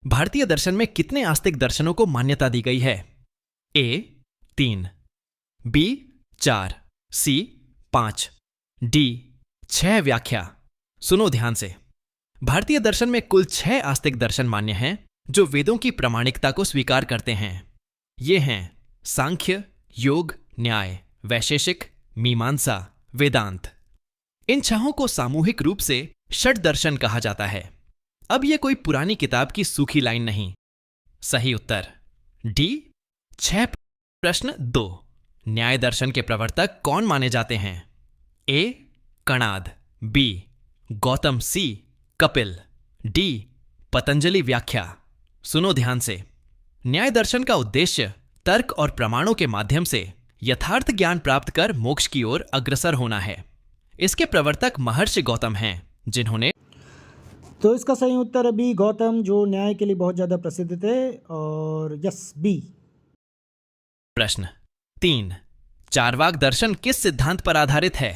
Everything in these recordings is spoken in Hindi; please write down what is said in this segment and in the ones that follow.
भारतीय दर्शन में कितने आस्तिक दर्शनों को मान्यता दी गई है? ए 3, बी 4, सी 5, डी 6 व्याख्या। सुनो ध्यान से। भारतीय दर्शन में कुल 6 आस्तिक दर्शन मान्य हैं जो वेदों की प्रामाणिकता को स्वीकार करते हैं। ये हैं सांख्य, योग, न्याय, वैशेषिक, मीमांसा, वेदांत। इन 6 को सामूहिक रूप से षट दर्शन कहा जाता है। अब यह कोई पुरानी किताब की सूखी लाइन नहीं। सही उत्तर डी 6। प्रश्न 2। न्याय दर्शन के प्रवर्तक कौन माने जाते हैं? ए कणाद, बी गौतम, सी कपिल, डी पतंजलि। व्याख्या। सुनो ध्यान से। न्याय दर्शन का उद्देश्य तर्क और प्रमाणों के माध्यम से यथार्थ ज्ञान प्राप्त कर मोक्ष की ओर अग्रसर होना है। इसके प्रवर्तक महर्षि गौतम हैं, जिन्होंने तो इसका सही उत्तर है बी गौतम, जो न्याय के लिए बहुत ज़्यादा प्रसिद्ध थे। और यस, बी। प्रश्न 3। चार्वाक दर्शन किस सिद्धांत पर आधारित है?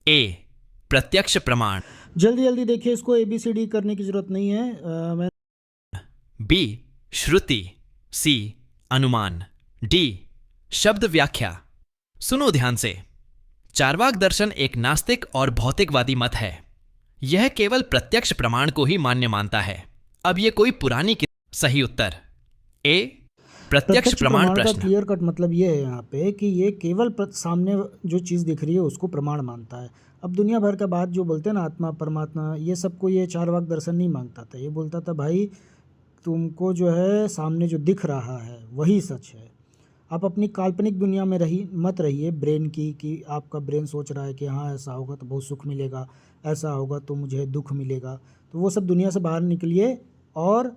ए प्रत्यक्ष प्रमाण, जल्दी जल्दी देखिए, इसको ABCD करने की जरूरत नहीं है। बी श्रुति, सी अनुमान, डी शब्द व्याख्या। सुनो ध्यान से। चार्वाक दर्शन एक नास्तिक और भौतिकवादी मत है। यह केवल प्रत्यक्ष प्रमाण को ही मान्य मानता है। अब यह कोई पुरानी सही उत्तर ए प्रत्यक्ष प्रमाण। का प्रश्न क्लियर कट मतलब ये है यहाँ पे कि ये केवल सामने जो चीज़ दिख रही है उसको प्रमाण मानता है। अब दुनिया भर का बात जो बोलते हैं ना, आत्मा परमात्मा, ये सबको ये चार्वाक दर्शन नहीं मांगता था। ये बोलता था भाई तुमको जो है सामने जो दिख रहा है वही सच है। आप अपनी काल्पनिक दुनिया में मत रहिए ब्रेन की, कि आपका ब्रेन सोच रहा है कि हाँ ऐसा होगा तो बहुत सुख मिलेगा, ऐसा होगा तो मुझे दुख मिलेगा। तो वो सब दुनिया से बाहर निकलिए और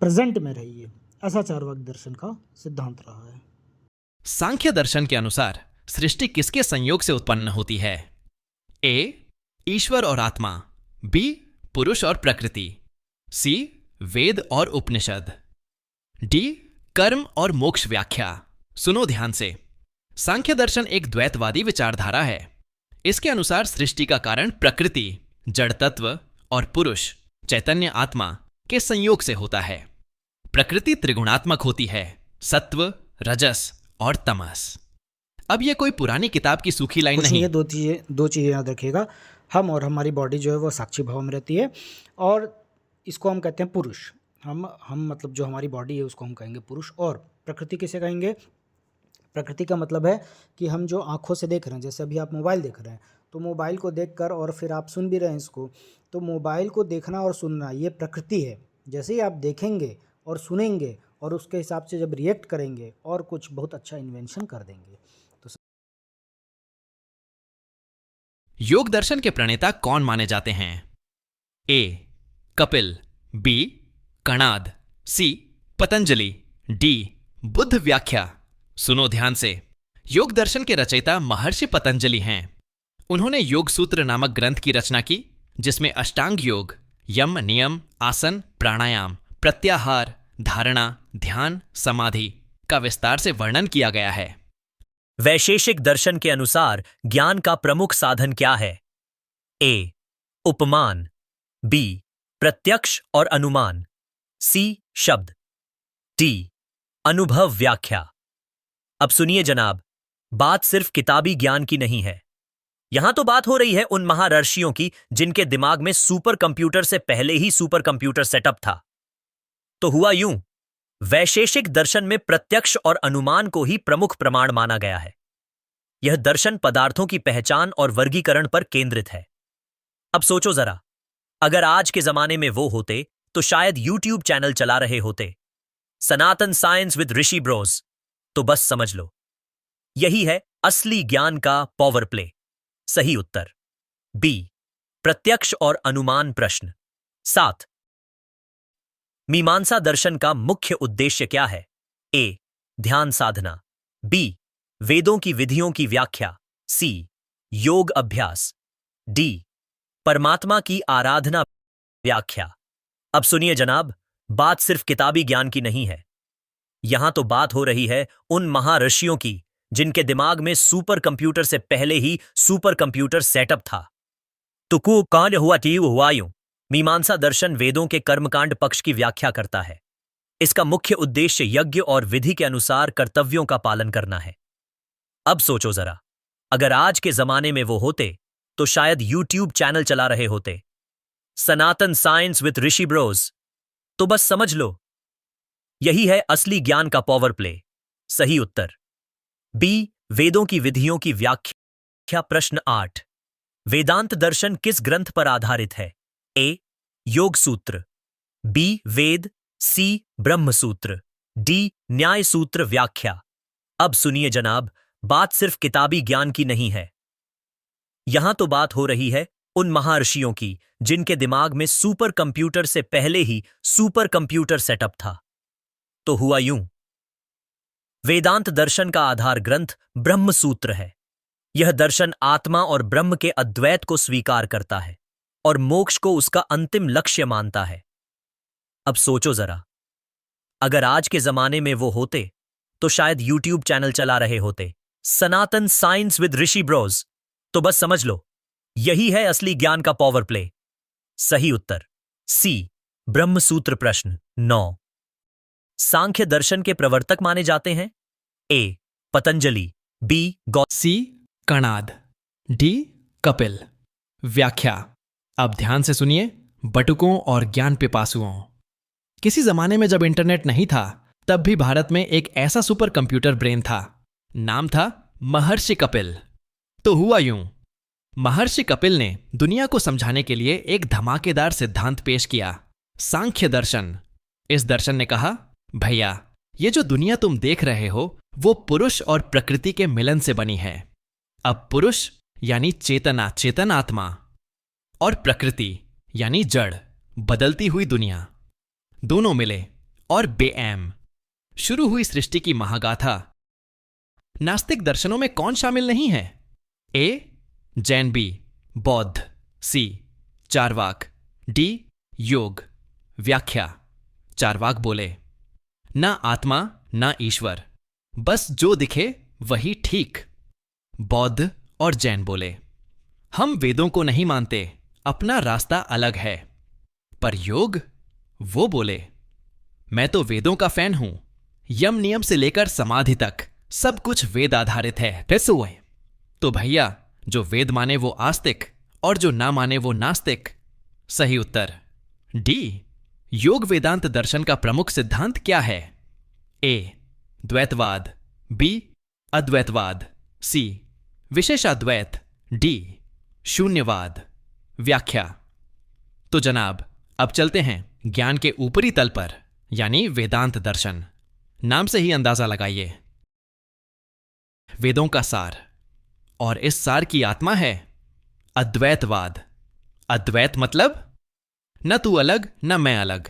प्रेजेंट में रहिए। ऐसा चार्वाक दर्शन का सिद्धांत रहा है। सांख्य दर्शन के अनुसार सृष्टि किसके संयोग से उत्पन्न होती है? ए ईश्वर और आत्मा, बी पुरुष और प्रकृति, सी वेद और उपनिषद, डी कर्म और मोक्ष। व्याख्या। सुनो ध्यान से। सांख्य दर्शन एक द्वैतवादी विचारधारा है। इसके अनुसार सृष्टि का कारण प्रकृति, जड़ तत्व, और पुरुष, चैतन्य आत्मा के संयोग से होता है। प्रकृति त्रिगुणात्मक होती है, सत्व, रजस और तमस। अब यह कोई पुरानी किताब की सूखी लाइन नहीं। दो चीज़ें याद रखिएगा। हम और हमारी बॉडी जो है वो साक्षी भाव में रहती है, और इसको हम कहते हैं पुरुष। हम मतलब जो हमारी बॉडी है उसको हम कहेंगे पुरुष। और प्रकृति किसे कहेंगे? प्रकृति का मतलब है कि हम जो आँखों से देख रहे हैं, जैसे अभी आप मोबाइल देख रहे हैं, तो मोबाइल को देखकर और फिर आप सुन भी रहे हैं इसको, तो मोबाइल को देखना और सुनना ये प्रकृति है। जैसे ही आप देखेंगे और सुनेंगे और उसके हिसाब से जब रिएक्ट करेंगे और कुछ बहुत अच्छा इन्वेंशन कर देंगे। तो योग दर्शन के प्रणेता कौन माने जाते हैं? ए कपिल, बी कणाद, सी पतंजलि, डी बुद्ध। व्याख्या। सुनो ध्यान से। योग दर्शन के रचयिता महर्षि पतंजलि हैं। उन्होंने योग सूत्र नामक ग्रंथ की रचना की, जिसमें अष्टांग योग, यम, नियम, आसन, प्राणायाम, प्रत्याहार, धारणा, ध्यान, समाधि का विस्तार से वर्णन किया गया है। वैशेषिक दर्शन के अनुसार ज्ञान का प्रमुख साधन क्या है? ए उपमान, बी प्रत्यक्ष और अनुमान, सी शब्द, डी अनुभव। व्याख्या। अब सुनिए जनाब, बात सिर्फ किताबी ज्ञान की नहीं है। यहां तो बात हो रही है उन महारर्षियों की जिनके दिमाग में सुपर कंप्यूटर से पहले ही सुपर कंप्यूटर सेटअप था। तो हुआ यूं, वैशेषिक दर्शन में प्रत्यक्ष और अनुमान को ही प्रमुख प्रमाण माना गया है। यह दर्शन पदार्थों की पहचान और वर्गीकरण पर केंद्रित है। अब सोचो जरा, अगर आज के जमाने में वो होते तो शायद YouTube चैनल चला रहे होते, सनातन साइंस विद ऋषि ब्रोस। तो बस समझ लो, यही है असली ज्ञान का पावर प्ले। सही उत्तर बी प्रत्यक्ष और अनुमान। प्रश्न 7। मीमांसा दर्शन का मुख्य उद्देश्य क्या है? ए ध्यान साधना, बी वेदों की विधियों की व्याख्या, सी योग अभ्यास, डी परमात्मा की आराधना। व्याख्या। अब सुनिए जनाब, बात सिर्फ किताबी ज्ञान की नहीं है। यहां तो बात हो रही है उन महारषियों की जिनके दिमाग में सुपर कंप्यूटर से पहले ही सुपर कंप्यूटर सेटअप था। तो कु कौन हुआ टी हुआ यूं, मीमांसा दर्शन वेदों के कर्मकांड पक्ष की व्याख्या करता है। इसका मुख्य उद्देश्य यज्ञ और विधि के अनुसार कर्तव्यों का पालन करना है। अब सोचो जरा, अगर आज के जमाने में वो होते तो शायद यूट्यूब चैनल चला रहे होते, सनातन साइंस विद ऋषि ब्रोस। तो बस समझ लो, यही है असली ज्ञान का पावर प्ले। सही उत्तर बी, वेदों की विधियों की व्याख्या। प्रश्न 8, वेदांत दर्शन किस ग्रंथ पर आधारित है? ए, योग सूत्र, बी, वेद, सी, ब्रह्म सूत्र, डी, न्याय सूत्र व्याख्या। अब सुनिए जनाब, बात सिर्फ किताबी ज्ञान की नहीं है। यहां तो बात हो रही है उन महर्षियों की जिनके दिमाग में सुपर कंप्यूटर से पहले ही सुपर कंप्यूटर सेटअप था। तो हुआ यूं, वेदांत दर्शन का आधार ग्रंथ ब्रह्म सूत्र है। यह दर्शन आत्मा और ब्रह्म के अद्वैत को स्वीकार करता है और मोक्ष को उसका अंतिम लक्ष्य मानता है। अब सोचो जरा, अगर आज के जमाने में वो होते तो शायद यूट्यूब चैनल चला रहे होते, सनातन साइंस विद ऋषि ब्रोस। तो बस समझ लो, यही है असली ज्ञान का पावर प्ले। सही उत्तर सी, ब्रह्म सूत्र। प्रश्न 9, सांख्य दर्शन के प्रवर्तक माने जाते हैं? ए, पतंजलि, बी, सी, कणाद, डी, कपिल। व्याख्या। अब ध्यान से सुनिए बटुकों और ज्ञान पिपासुओं। किसी जमाने में जब इंटरनेट नहीं था, तब भी भारत में एक ऐसा सुपर कंप्यूटर ब्रेन था। नाम था महर्षि कपिल। तो हुआ यूं, महर्षि कपिल ने दुनिया को समझाने के लिए एक धमाकेदार सिद्धांत पेश किया, सांख्य दर्शन। इस दर्शन ने कहा, भैया, ये जो दुनिया तुम देख रहे हो वो पुरुष और प्रकृति के मिलन से बनी है। अब पुरुष यानी चेतना, चेतन आत्मा, और प्रकृति यानी जड़, बदलती हुई दुनिया, दोनों मिले और बेऐम शुरू हुई सृष्टि की महागाथा। नास्तिक दर्शनों में कौन शामिल नहीं है? ए, जैन, बी, बौद्ध, सी, चारवाक, डी, योग। व्याख्या। चारवाक बोले, ना आत्मा ना ईश्वर, बस जो दिखे वही ठीक। बौद्ध और जैन बोले, हम वेदों को नहीं मानते, अपना रास्ता अलग है। पर योग, वो बोले, मैं तो वेदों का फैन हूं, यम नियम से लेकर समाधि तक सब कुछ वेद आधारित है। कैसे हुए? तो भैया, जो वेद माने वो आस्तिक और जो ना माने वो नास्तिक। सही उत्तर डी, योग वेदांत दर्शन का प्रमुख सिद्धांत क्या है? ए, द्वैतवाद, बी, अद्वैतवाद, सी, विशेषाद्वैत, डी, शून्यवाद। व्याख्या। तो जनाब, अब चलते हैं ज्ञान के ऊपरी तल पर, यानी वेदांत दर्शन। नाम से ही अंदाजा लगाइए, वेदों का सार, और इस सार की आत्मा है अद्वैतवाद। अद्वैत मतलब न तू अलग न मैं अलग,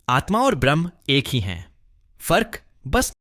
आत्मा और ब्रह्म एक ही हैं, फर्क बस